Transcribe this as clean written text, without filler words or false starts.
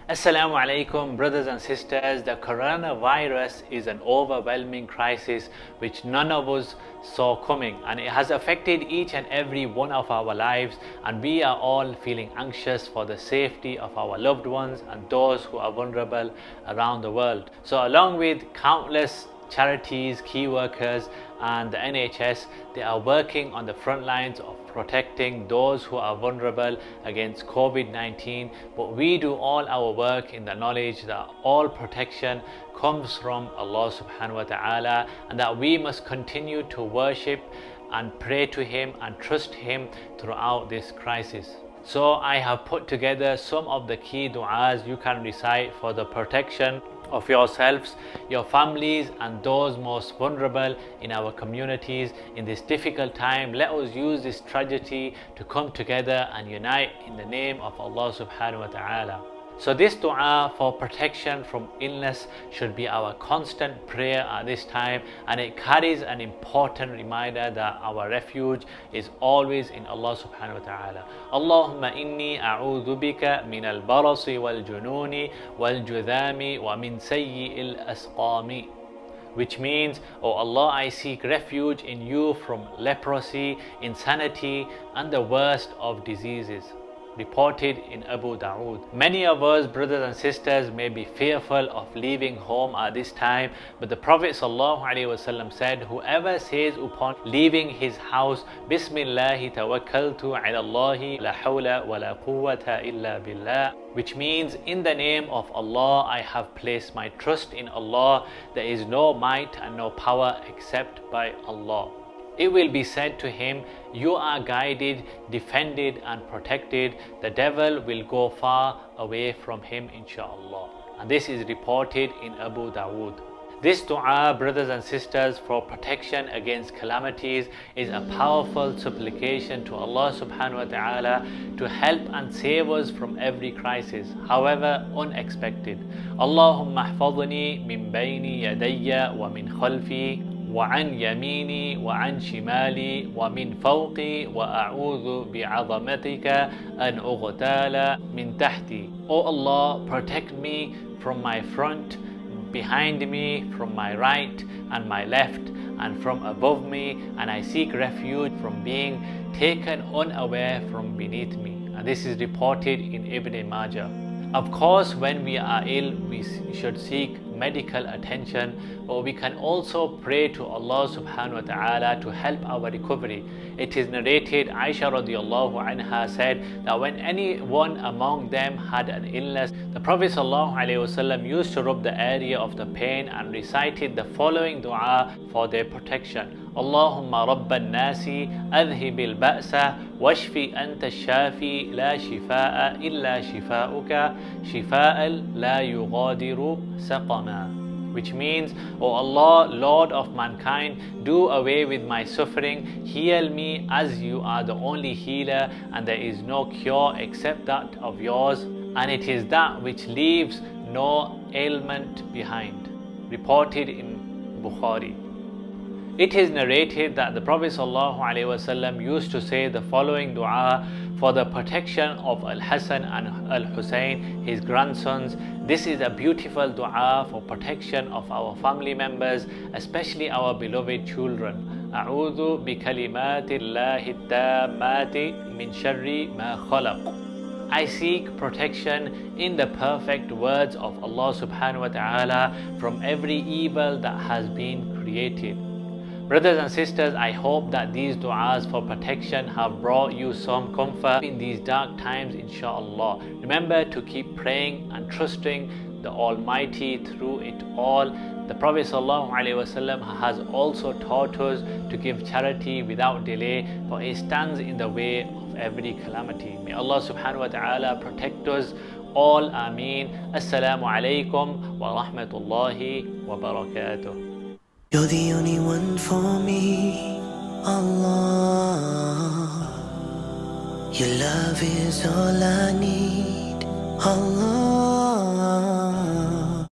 Assalamu alaikum, brothers and sisters. The coronavirus is an overwhelming crisis which none of us saw coming, and it has affected each and every one of our lives, and we are all feeling anxious for the safety of our loved ones and those who are vulnerable around the world. So along with countless charities, key workers and the NHS, they are working on the front lines of protecting those who are vulnerable against COVID-19. But we do all our work in the knowledge that all protection comes from Allah subhanahu wa ta'ala, and that we must continue to worship and pray to Him and trust Him throughout this crisis. So I have put together some of the key du'as you can recite for the protection of yourselves, your families and those most vulnerable in our communities in this difficult time. Let us use this tragedy to come together and unite in the name of Allah subhanahu wa ta'ala. So this dua for protection from illness should be our constant prayer at this time, and it carries an important reminder that our refuge is always in Allah subhanahu wa ta'ala. Allahumma inni a'udhu bika min al-barasi wal-jununi wal-judhami wa min sayyi'il asqami. Which means, oh Allah, I seek refuge in you from leprosy, insanity and the worst of diseases. Reported in Abu Dawood. Many of us, brothers and sisters, may be fearful of leaving home at this time, but the Prophet ﷺ said, whoever says upon leaving his house, Bismillahi tawakkaltu ala Allahi la hawla wa la quwwata illa billah, which means, in the name of Allah I have placed my trust in Allah, there is no might and no power except by Allah. It will be said to him, you are guided, defended and protected. The devil will go far away from him, inshaAllah. And this is reported in Abu Dawood. This dua, brothers and sisters, for protection against calamities is a powerful supplication to Allah subhanahu wa ta'ala to help and save us from every crisis, however unexpected. Allahumma ahfadhni min bayni yadayya wa min khalfi وعن يميني وعن شمالي ومن فوقي وأعوذ بعظمتك أن أغتال من تحتي. O Allah, protect me from my front, behind me, from my right and my left, and from above me, and I seek refuge from being taken unaware from beneath me. And this is reported in Ibn Majah. Of course, when we are ill, we should seek medical attention, but we can also pray to Allah subhanahu wa ta'ala to help our recovery. It is narrated, Aisha radiallahu anha said that when anyone among them had an illness, the Prophet sallallahu alaihi wasallam used to rub the area of the pain and recited the following dua for their protection. Allahumma rabban nasi adhibil ba'sa washfi anta shafi la shifaa illa shifauka shifa'al la yughadiru saqama. Which means, O Allah, Lord of mankind, do away with my suffering, heal me as you are the only healer, and there is no cure except that of yours, and it is that which leaves no ailment behind. Reported in Bukhari. It is narrated that the Prophet ﷺ used to say the following dua for the protection of Al-Hasan and Al-Hussein, his grandsons. This is a beautiful dua for protection of our family members, especially our beloved children. أعوذ بكلمات الله التامات من شر ما خلق. I seek protection in the perfect words of Allah subhanahu wa ta'ala from every evil that has been created. Brothers and sisters, I hope that these du'as for protection have brought you some comfort in these dark times, inshaAllah. Remember to keep praying and trusting the Almighty through it all. The Prophet ﷺ has also taught us to give charity without delay, for it stands in the way of every calamity. May Allah subhanahu wa ta'ala protect us all. Ameen. Assalamu alaikum wa rahmatullahi wa barakatuh. You're the only one for me, Allah. Your love is all I need, Allah.